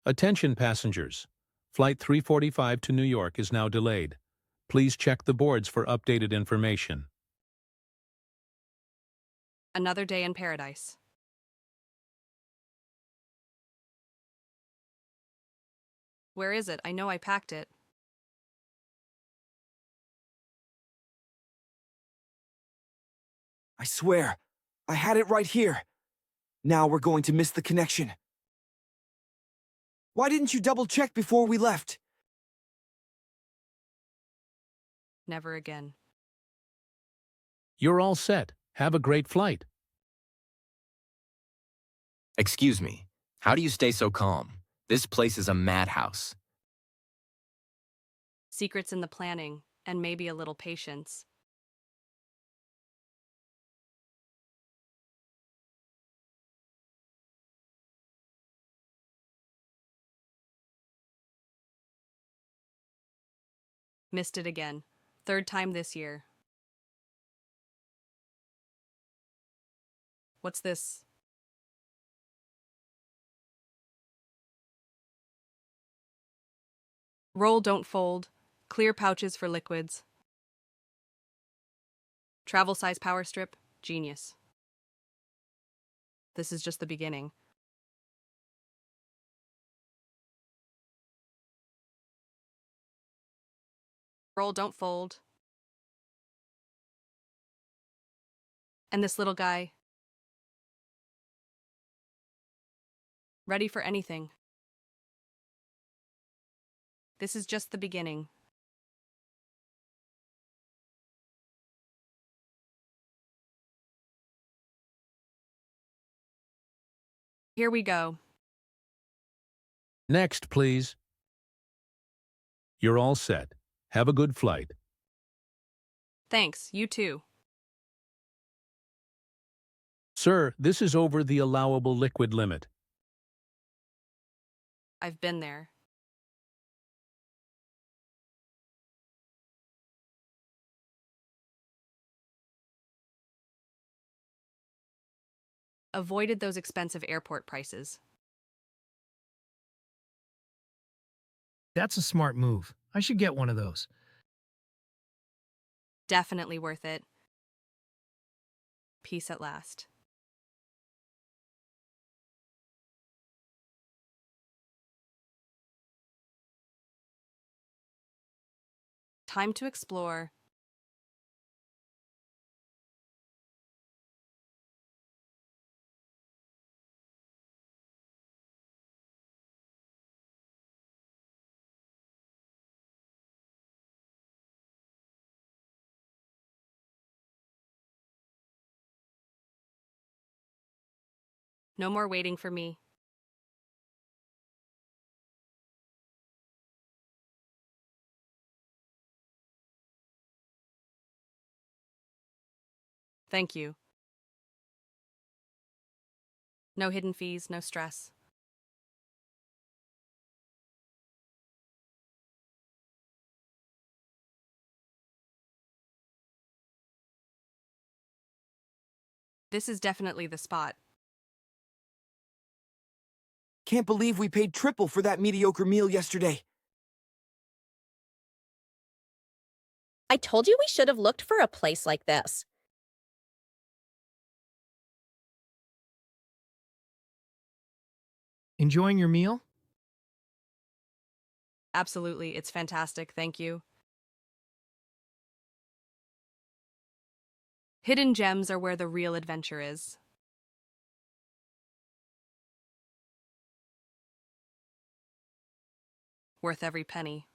Attention passengers. Flight 345 to New York is now delayed. Please check the boards for updated information. Another day in paradise. Where is it? I know I packed it. I swear, I had it right here. Now we're going to miss the connection. Why didn't you double-check before we left? Never again. You're all set. Have a great flight. Excuse me, how do you stay so calm? This place is a madhouse. Secrets in the planning, and maybe a little patience. Missed it again. Third time this year. What's this? Roll, don't fold. Clear pouches for liquids. Travel size power strip. Genius. This is just the beginning. Roll, don't fold. And this little guy. Ready for anything. This is just the beginning. Here we go. Next, please. You're all set. Have a good flight. Thanks, you too. Sir, this is over the allowable liquid limit. I've been there. Avoided those expensive airport prices. That's a smart move. I should get one of those. Definitely worth it. Peace at last. Time to explore. No more waiting for me. Thank you. No hidden fees, no stress. This is definitely the spot. Can't believe we paid triple for that mediocre meal yesterday. I told you we should have looked for a place like this. Enjoying your meal? Absolutely, it's fantastic, thank you. Hidden gems are where the real adventure is. Worth every penny.